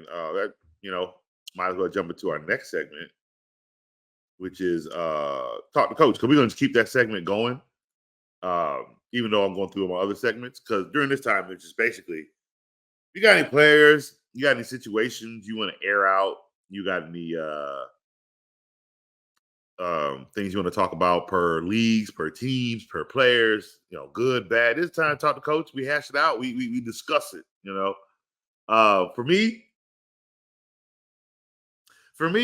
and that might as well jump into our next segment, which is talk to coach, because we're gonna just keep that segment going. Even though I'm going through my other segments, because during this time it's just basically, you got any players, you got any situations you want to air out, you got any things you want to talk about per leagues, per teams, per players, good, bad. This time, talk to coach. We hash it out. We discuss it. For me,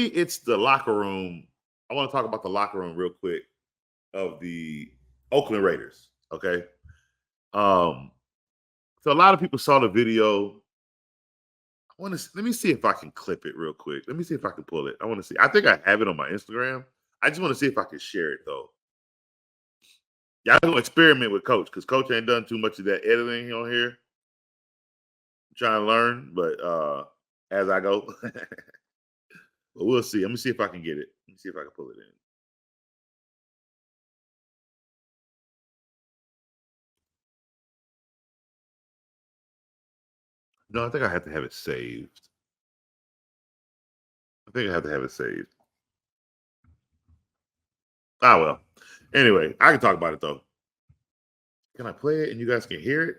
it's the locker room. I want to talk about the locker room real quick of the Oakland Raiders. Okay. So a lot of people saw the video. Let me see if I can clip it real quick. Let me see if I can pull it. I want to see. I think I have it on my Instagram. I just want to see if I can share it though. Y'all gonna experiment with Coach, because Coach ain't done too much of that editing on here. I'm trying to learn, but as I go. But we'll see. Let me see if I can get it. Let me see if I can pull it in. No, I think I have to have it saved. Ah, well. Anyway, I can talk about it though. Can I play it and you guys can hear it?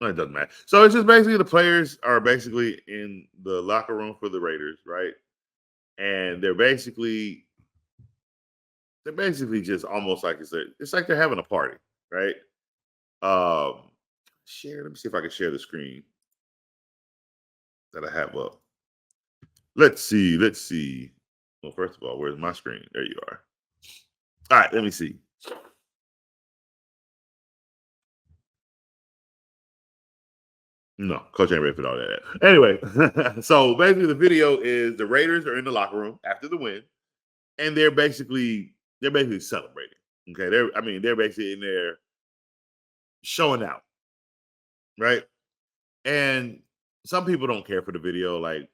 No, it doesn't matter. So it's just basically the players are basically in the locker room for the Raiders, right? And they're basically just almost like it's like they're having a party, right? Share. Let me see if I can share the screen that I have up. Let's see. Well, first of all, where's my screen? There you are. All right, let me see. No, Coach ain't ready for all that. Anyway, so basically the video is the Raiders are in the locker room after the win, and they're basically celebrating. Okay, they're basically in there showing out, right? And some people don't care for the video, like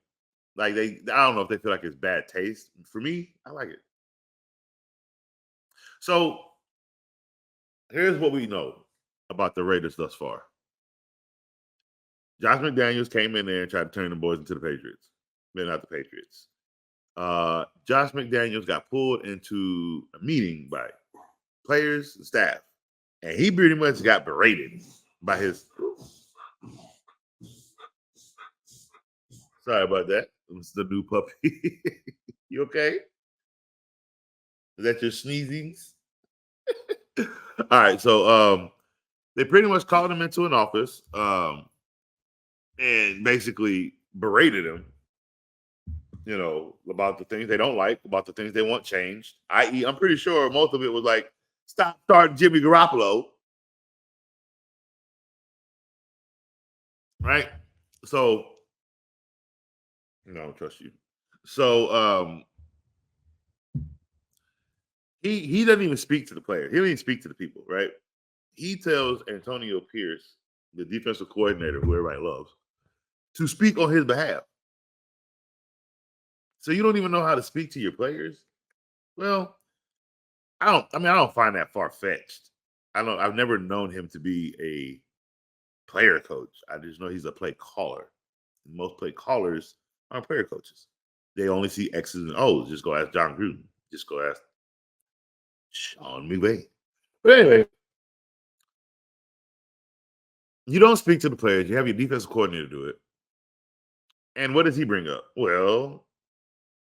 I don't know if they feel like it's bad taste. For me, I like it. So here's what we know about the Raiders thus far. Josh McDaniels came in there and tried to turn the boys into the Patriots. They're not the Patriots. Josh McDaniels got pulled into a meeting by players and staff, and he pretty much got berated by his. Sorry about that. It's the new puppy. You okay? Is that your sneezings? All right, so they pretty much called him into an office and basically berated him, about the things they don't like, about the things they want changed. I.e., I'm pretty sure most of it was like, stop starting Jimmy Garoppolo. Right? So, I don't trust you. So, he doesn't even speak to the players. He doesn't even speak to the people, right? He tells Antonio Pierce, the defensive coordinator, who everybody loves, to speak on his behalf. So you don't even know how to speak to your players? Well, I don't find that far-fetched. I've never known him to be a player coach. I just know he's a play caller. Most play callers aren't player coaches. They only see X's and O's. Just go ask John Gruden. Just go ask Sean McVay. But anyway, you don't speak to the players. You have your defensive coordinator do it. And what does he bring up? Well,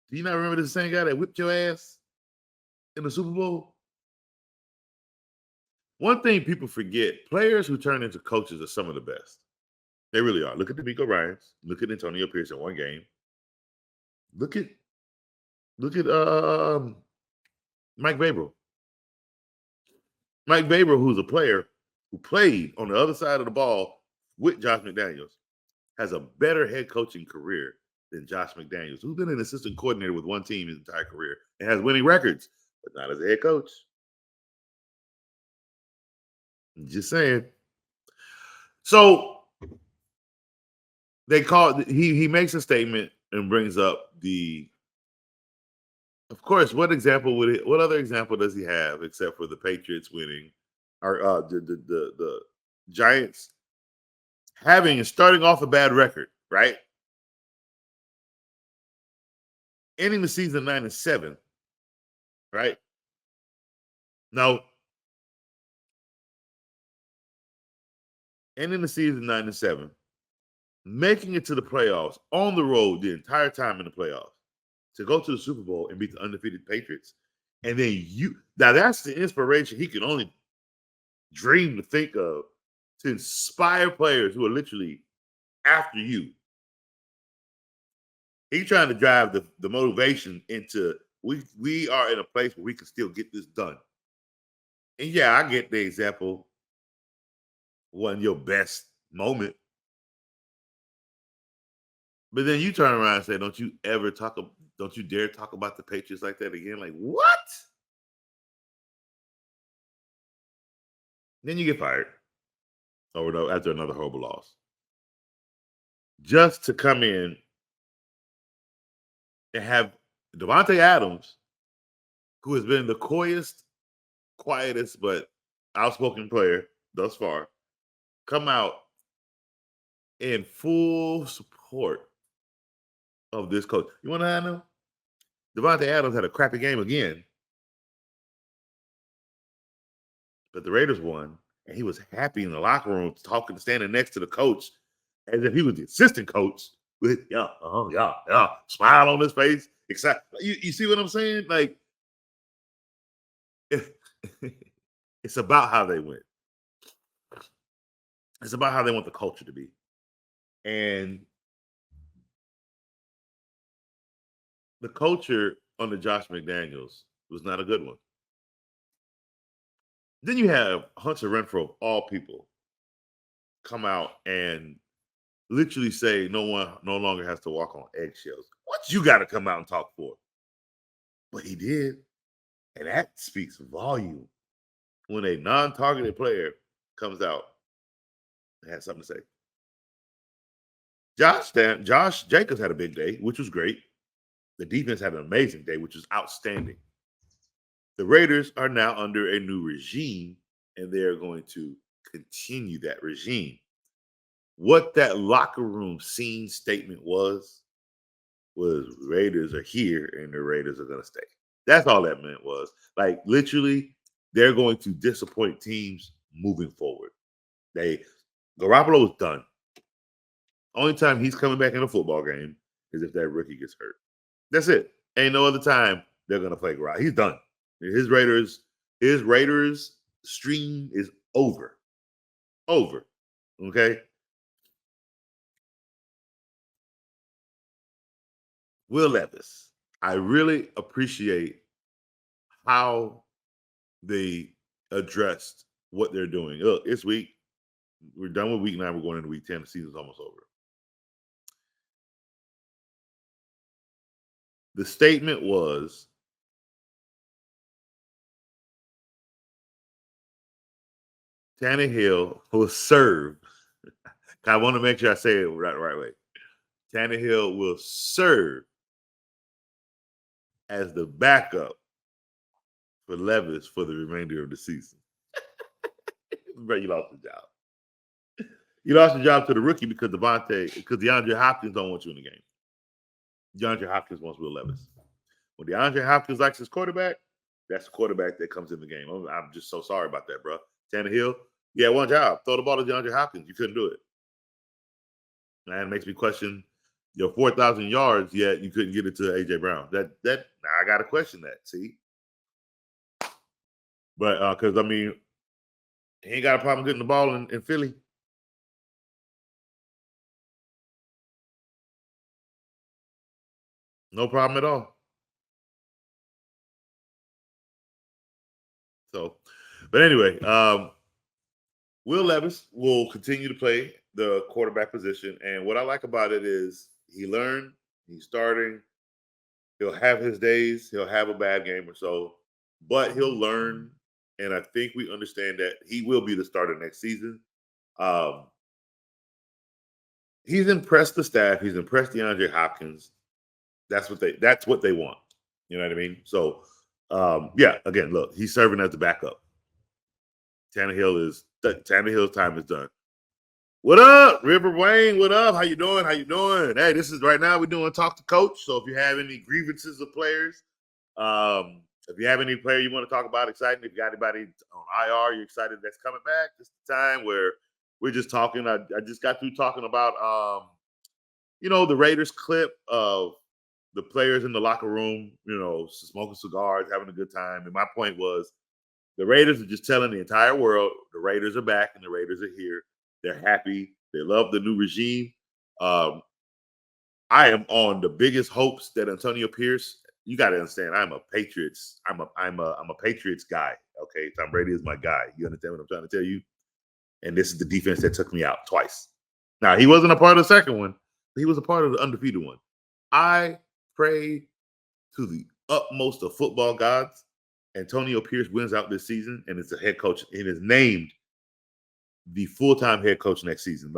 do you not remember the same guy that whipped your ass in the Super Bowl? One thing people forget, players who turn into coaches are some of the best. They really are. Look at DeMeco Ryans. Look at Antonio Pierce in one game. Look at Mike Vrabel. Mike Vrabel, who's a player who played on the other side of the ball with Josh McDaniels, has a better head coaching career than Josh McDaniels, who's been an assistant coordinator with one team his entire career and has winning records, but not as a head coach. Just saying. So he makes a statement and brings up of course, what other example does he have except for the Patriots winning or the Giants having and starting off a bad record, right? ending the season 9-7, right? No, ending the season 9-7, making it to the playoffs on the road the entire time in the playoffs to go to the Super Bowl and beat the undefeated Patriots. And then now that's the inspiration he can only dream to think of to inspire players who are literally after you. He's trying to drive the motivation into we are in a place where we can still get this done. And yeah, I get the example wasn't your best moment. But then you turn around and say, don't you dare talk about the Patriots like that again? Like, what? Then you get fired after another horrible loss. Just to come in and have Devontae Adams, who has been the quietest, but outspoken player thus far, come out in full support of this coach. You want to know? Devontae Adams had a crappy game again, but the Raiders won, and he was happy in the locker room, standing next to the coach, as if he was the assistant coach with yeah, smile on his face, excited. You see what I'm saying? Like, it's about how they went. It's about how they want the culture to be, and the culture under Josh McDaniels was not a good one. Then you have Hunter Renfrow, of all people, come out and literally say no one no longer has to walk on eggshells. What you got to come out and talk for? But he did. And that speaks volume when a non-targeted player comes out and has something to say. Josh Jacobs had a big day, which was great. The defense had an amazing day, which was outstanding. The Raiders are now under a new regime, and they're going to continue that regime. What that locker room scene statement was Raiders are here and the Raiders are going to stay. That's all that meant was. Like, literally, they're going to disappoint teams moving forward. Garoppolo was done. Only time he's coming back in a football game is if that rookie gets hurt. That's it. Ain't no other time they're going to play Garoppolo. He's done. His Raiders stream is over. Over. Okay? Will Levis. I really appreciate how they addressed what they're doing. Look, it's week. We're done with week 9. We're going into week 10. The season's almost over. The statement was Tannehill will serve. I want to make sure I say it right way. Tannehill will serve as the backup for Levis for the remainder of the season. Bro, you lost the job. You lost the job to the rookie because DeAndre Hopkins don't want you in the game. DeAndre Hopkins wants Will Levis. When DeAndre Hopkins likes his quarterback, that's the quarterback that comes in the game. I'm just so sorry about that, bro. Tannehill, yeah, one job. Throw the ball to DeAndre Hopkins. You couldn't do it. Man, it makes me question your 4,000 yards, yet you couldn't get it to A.J. Brown. That I got to question that, see? But, because, I mean, he ain't got a problem getting the ball in Philly. No problem at all. So, but anyway, Will Levis will continue to play the quarterback position. And what I like about it is he learned, he's starting, he'll have his days, he'll have a bad game or so, but he'll learn. And I think we understand that he will be the starter next season. He's impressed the staff, he's impressed DeAndre Hopkins. That's what they want. You know what I mean? So yeah, again, look, he's serving as the backup. Tannehill's time is done. What up, River Wayne? What up? How you doing? How you doing? Hey, this is right now we're doing Talk to Coach. So if you have any grievances of players, if you have any player you want to talk about, exciting, if you got anybody on IR, you're excited that's coming back, this is the time where we're just talking. I just got through talking about the Raiders clip of the players in the locker room, smoking cigars, having a good time. And my point was the Raiders are just telling the entire world the Raiders are back and the Raiders are here. They're happy. They love the new regime. Um, I am on the biggest hopes that Antonio Pierce. You got to understand, I'm a Patriots. I'm a Patriots guy. Okay, Tom Brady is my guy. You understand what I'm trying to tell you? And this is the defense that took me out twice. Now he wasn't a part of the second one, but he was a part of the undefeated one. I pray to the utmost of football gods. Antonio Pierce wins out this season, and it's a head coach, and is named the full-time head coach next season.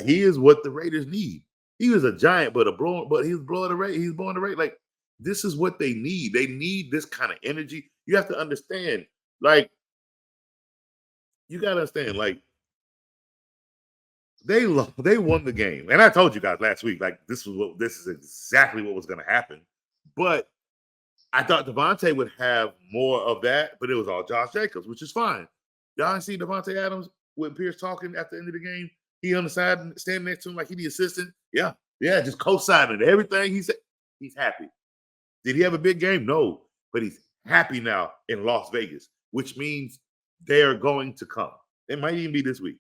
He is what the Raiders need. He was a giant, but he was blowing the rate. He's blowing the rate. Like, this is what they need. They need this kind of energy. You have to understand. You got to understand. They won the game, and I told you guys last week. This is exactly what was going to happen. But I thought Devontae would have more of that, but it was all Josh Jacobs, which is fine. Y'all see Devontae Adams with Pierce talking at the end of the game? He on the side standing next to him like he the assistant. Yeah, just co-signing everything he said. He's happy. Did he have a big game? No, but he's happy now in Las Vegas, which means they are going to come. It might even be this week.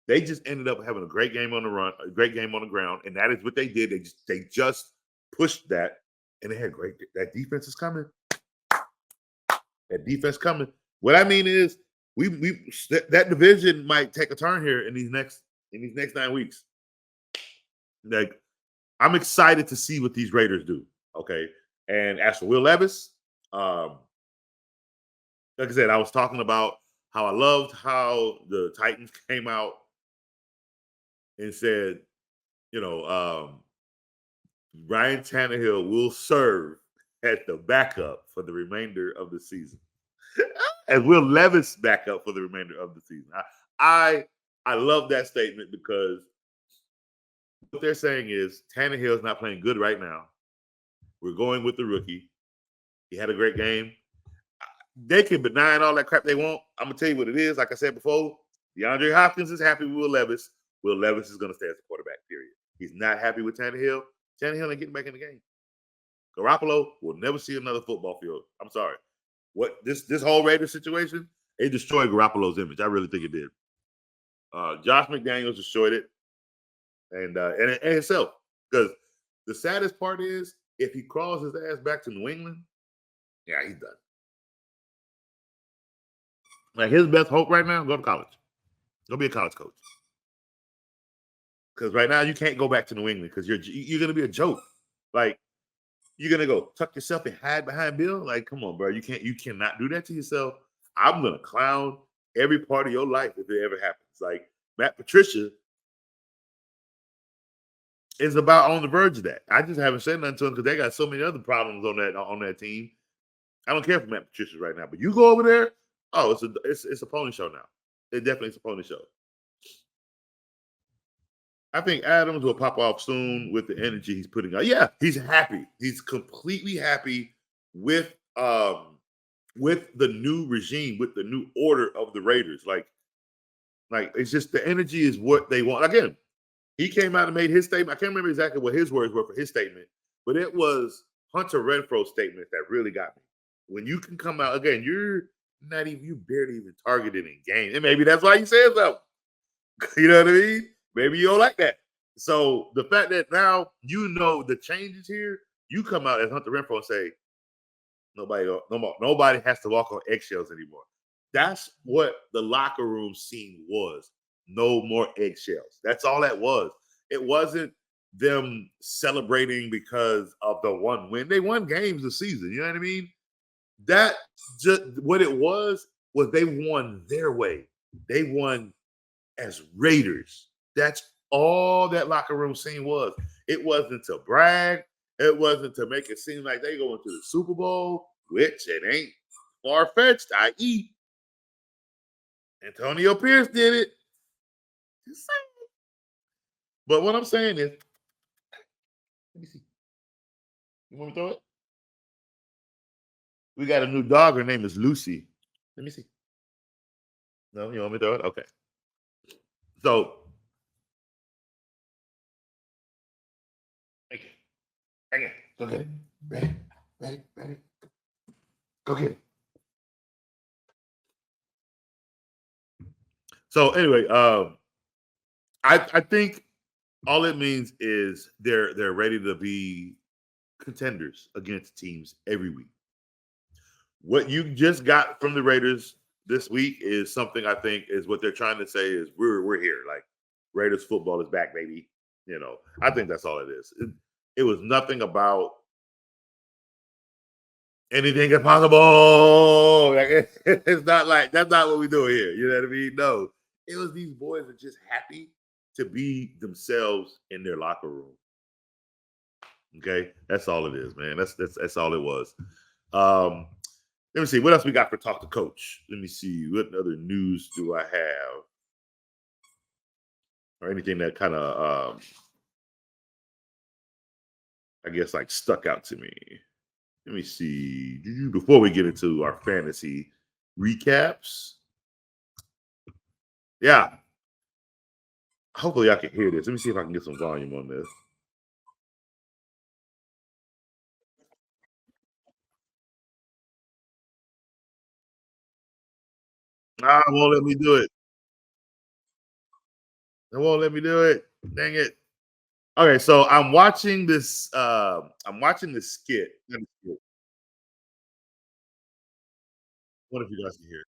They just ended up having a great game on the run, a great game on the ground, and that is what they did. They just pushed that, and they had great. That defense is coming. That defense coming. What I mean is, that division might take a turn here in these next 9 weeks. I'm excited to see what these Raiders do. Okay, and as for Will Levis, like I said, I was talking about how I loved how the Titans came out and said, Ryan Tannehill will serve as the backup for the remainder of the season. And Will Levis back up for the remainder of the season. I love that statement because what they're saying is Tannehill is not playing good right now. We're going with the rookie. He had a great game. They can deny all that crap they want. I'm gonna tell you what it is. Like I said before, DeAndre Hopkins is happy with Will Levis. Will Levis is gonna stay as a quarterback. Period. He's not happy with Tannehill. Tannehill ain't getting back in the game. Garoppolo will never see another football field. I'm sorry. What this whole Raiders situation, it destroyed Garoppolo's image. I really think it did. Josh McDaniels destroyed it, and himself. Because the saddest part is, if he crawls his ass back to New England, yeah, he's done. Like, his best hope right now, go to college. Go be a college coach. Because right now you can't go back to New England because you're going to be a joke. Like, you're going to go tuck yourself and hide behind Bill? Like, come on, bro. You cannot do that to yourself. I'm going to clown every part of your life if it ever happens. Like, Matt Patricia is about on the verge of that. I just haven't said nothing to him because they got so many other problems on that team. I don't care for Matt Patricia right now, but you go over there, oh, it's a pony show now. It definitely is a pony show. I think Adams will pop off soon with the energy he's putting out. Yeah, he's happy. He's completely happy with the new regime, with the new order of the Raiders. Like it's just the energy is what they want. Again, he came out and made his statement. I can't remember exactly what his words were for his statement, but it was Hunter Renfro's statement that really got me. When you can come out again, you barely even targeted in game, and maybe that's why you said something. You know what I mean? Maybe you don't like that. So the fact that now the changes here, you come out as Hunter Renfro and say, nobody has to walk on eggshells anymore. That's what the locker room scene was. No more eggshells. That's all that was. It wasn't them celebrating because of the one win. They won games this season. You know what I mean? That just what it was they won their way. They won as Raiders. That's all that locker room scene was. It wasn't to brag. It wasn't to make it seem like they going to the Super Bowl, which it ain't far-fetched, i.e. Antonio Pierce did it. But what I'm saying is, let me see. You want me to throw it? We got a new dog. Her name is Lucy. Let me see. No, you want me to throw it? Okay. So, okay. Okay. Go get it. Ready? Ready? Ready? Go get it. So anyway, I think all it means is they're ready to be contenders against teams every week. What you just got from the Raiders this week is something I think is what they're trying to say is we're here. Like Raiders football is back, baby. You know, I think that's all it is. It was nothing about anything is possible. Like, it's not like that's not what we do here. You know what I mean? No, it was these boys are just happy to be themselves in their locker room. Okay, that's all it is, man. That's all it was. Um, Let me see what else we got for talk to coach. Let me see what other news do I have, or anything that kind of I guess like stuck out to me. Let me see before we get into our fantasy recaps. Yeah, hopefully I can hear this. Let me see if I can get some volume on this. Ah, it won't let me do it. It won't let me do it. Dang it. Okay, so I'm watching this. I'm watching this skit. What if you guys can hear it?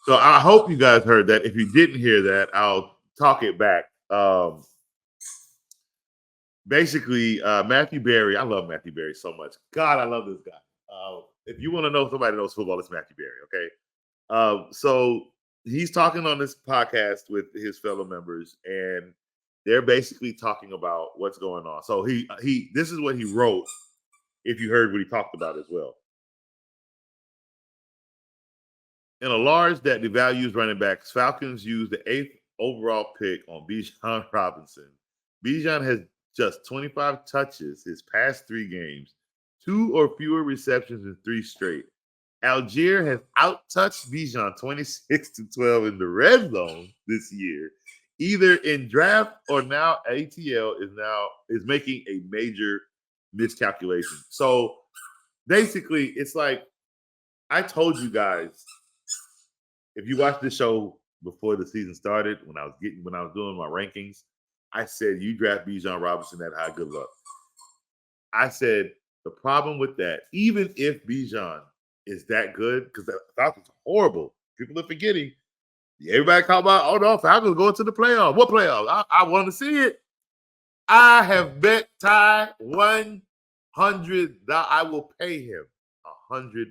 So I hope you guys heard that. If you didn't hear that, I'll talk it back. Basically, Matthew Berry. I love Matthew Berry so much. God, I love this guy. If you want to know somebody knows football, it's Matthew Berry. Okay, so he's talking on this podcast with his fellow members, and they're basically talking about what's going on. So he this is what he wrote. If you heard what he talked about as well. In a large that devalues running backs, Falcons used the eighth overall pick on Bijan Robinson. Bijan has just 25 touches his past three games, two or fewer receptions in three straight. Algier has outtouched Bijan 26-12 in the red zone this year, either in draft or now ATL is making a major miscalculation. So basically, it's like I told you guys if you watched the show before the season started, when I was doing my rankings, I said you draft Bijan Robinson that high, good luck. I said the problem with that, even if Bijan is that good, because the Falcons are horrible. People are forgetting. Everybody talk about, oh no, Falcons going to the playoffs. What playoffs? I want to see it. I have bet Ty $100. I will pay him $100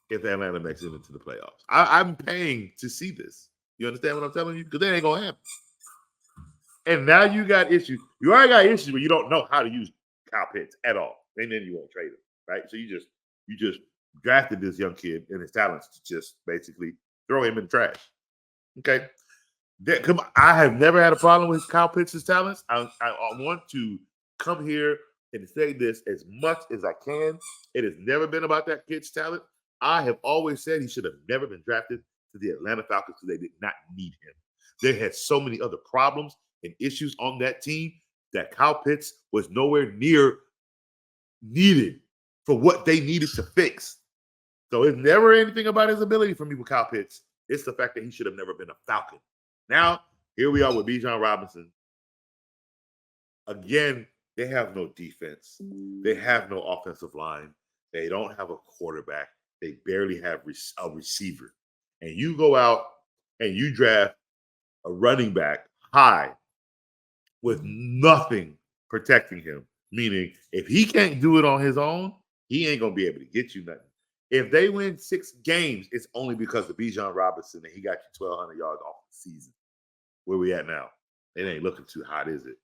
if Atlanta makes it into the playoffs. I'm paying to see this. You understand what I'm telling you? Because that ain't gonna happen. And now you got issues. You already got issues where you don't know how to use Kyle Pitts at all, and then you won't trade him, right? So you just drafted this young kid and his talents to just basically throw him in the trash. Okay, I have never had a problem with Kyle Pitts' talents. I want to come here and say this as much as I can. It has never been about that kid's talent. I have always said he should have never been drafted to the Atlanta Falcons because they did not need him. They had so many other problems and issues on that team that Kyle Pitts was nowhere near needed for what they needed to fix. So it's never anything about his ability for me with Kyle Pitts. It's the fact that he should have never been a Falcon. Now, here we are with Bijan Robinson. Again, they have no defense. They have no offensive line. They don't have a quarterback. They barely have a receiver. And you go out and you draft a running back high with nothing protecting him. Meaning, if he can't do it on his own, he ain't going to be able to get you nothing. If they win 6 games, it's only because of Bijan Robinson and he got you 1,200 yards off the season. Where we at now? It ain't looking too hot, is it?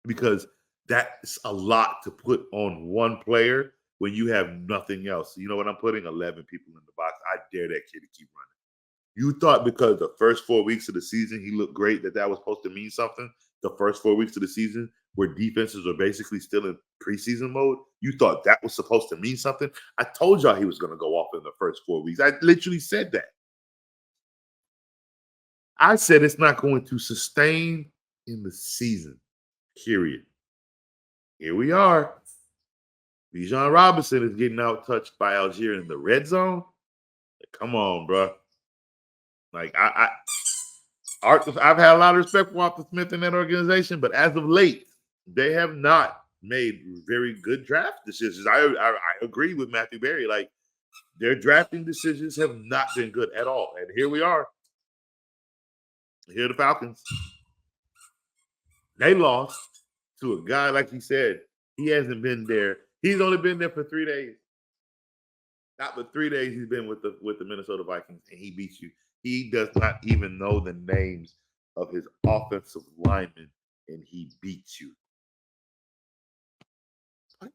Because that's a lot to put on one player when you have nothing else. You know what I'm putting? 11 people in the box. I dare that kid to keep running. You thought because the first 4 weeks of the season he looked great that was supposed to mean something? The first 4 weeks of the season where defenses are basically still in preseason mode, you thought that was supposed to mean something? I told y'all he was going to go off in the first 4 weeks. I literally said that. I said it's not going to sustain in the season, period. Here we are. Bijan Robinson is getting out-touched by Algier in the red zone. Come on, bro. Like, I've had a lot of respect for Arthur Smith in that organization, but as of late, they have not made very good draft decisions. I agree with Matthew Berry. Like, their drafting decisions have not been good at all. And here we are. Here are the Falcons. They lost to a guy, like he said, he hasn't been there. He's only been there for 3 days. Not but 3 days he's been with the Minnesota Vikings, and he beats you. He does not even know the names of his offensive linemen, and he beats you. What?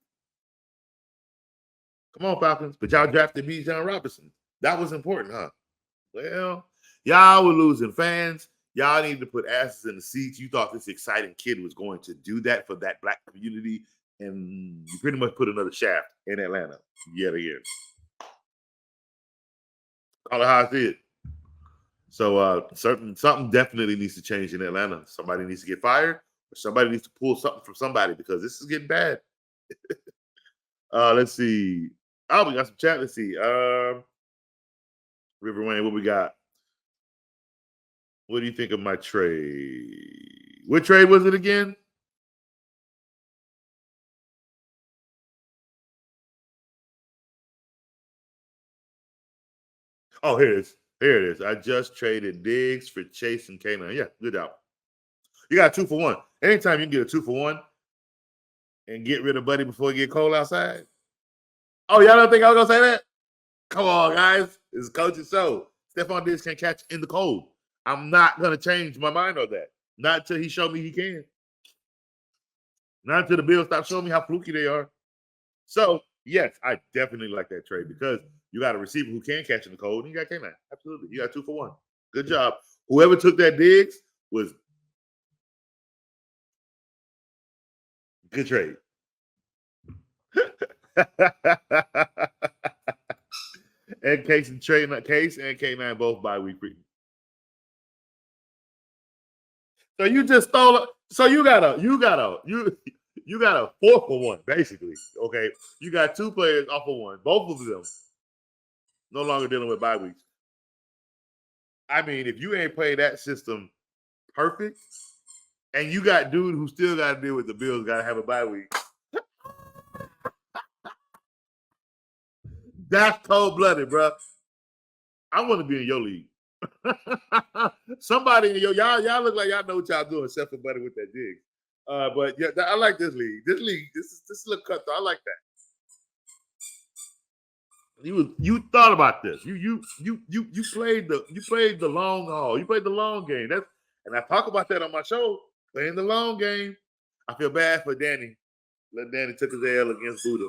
Come on, Falcons. But y'all drafted Bijan Robinson. That was important, huh? Well, y'all were losing fans. Y'all needed to put asses in the seats. You thought this exciting kid was going to do that for that black community, and you pretty much put another shaft in Atlanta yet again. Call it how I see it. So something definitely needs to change in Atlanta. Somebody needs to get fired, or somebody needs to pull something from somebody because this is getting bad. Let's see. Oh, we got some chat. Let's see. River Wayne, what we got? What do you think of my trade? What trade was it again? Oh, here it is. Here it is. I just traded Diggs for Chase and Kayla. Yeah, good job. You got 2 for 1. Anytime you can get a 2 for 1 and get rid of Buddy before it get cold outside. Oh, y'all don't think I was going to say that? Come on, guys. This is coach's show. Stephon Diggs can catch in the cold. I'm not going to change my mind on that. Not until he showed me he can. Not until the Bills stop showing me how fluky they are. So, yes, I definitely like that trade because you got a receiver who can catch in the cold, and you got K-9. Absolutely. You got 2 for 1. Good job. Whoever took that Diggs was good trade. And Case and K9 both bye week free. So you just stole it. So you got a 4 for 1, basically. Okay. You got 2 players off of 1. Both of them no longer dealing with bye weeks. I mean, if you ain't played that system perfect, and you got dude who still got to deal with the Bills, got to have a bye week. That's cold-blooded, bro. I want to be in your league. Somebody in y'all look like y'all know what y'all doing, except for Buddy with that dig. But yeah, I like this league. This is a little cutthroat. I like that. You thought about this. You played the long haul. You played the long game. And I talk about that on my show. Playing the long game. I feel bad for Danny. Danny took his L against Buddha.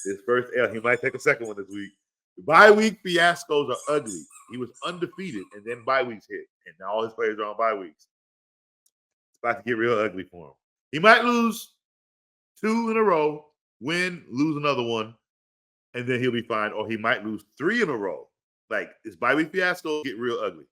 His first L. He might take a second one this week. The bye week fiascos are ugly. He was undefeated, and then bye weeks hit, and now all his players are on bye weeks. It's about to get real ugly for him. He might lose 2 in a row, win, lose another one, and then he'll be fine. Or he might lose 3 in a row Like, it's bi-week fiasco get real ugly.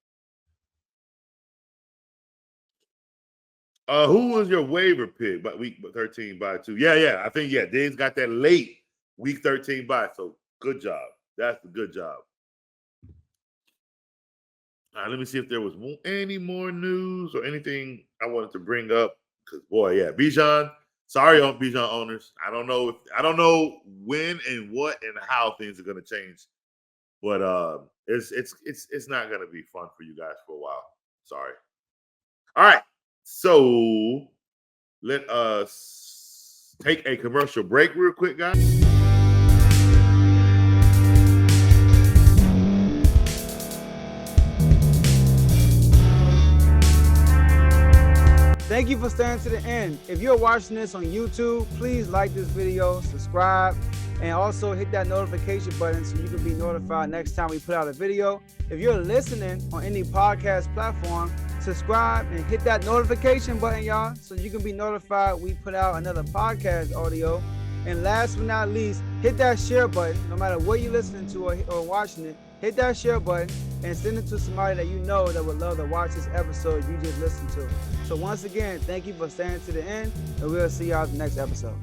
Who was your waiver pick by week 13 by 2? Yeah. I think Diggs got that late week 13 by. So good job. That's a good job. All right, let me see if there was any more news or anything I wanted to bring up. Because Bijan. Sorry, on Bijan owners. I don't know when and what and how things are going to change, but it's not going to be fun for you guys for a while. Sorry. All right, so let us take a commercial break real quick, guys. Thank you for staying to the end. If you're watching this on YouTube, please like this video, subscribe, and also hit that notification button so you can be notified next time we put out a video. If you're listening on any podcast platform, subscribe and hit that notification button, y'all, so you can be notified we put out another podcast audio. And last but not least, hit that share button. No matter what you're listening to or watching it, hit that share button and send it to somebody that you know that would love to watch this episode you just listened to. So once again, thank you for staying to the end, and we'll see y'all in the next episode.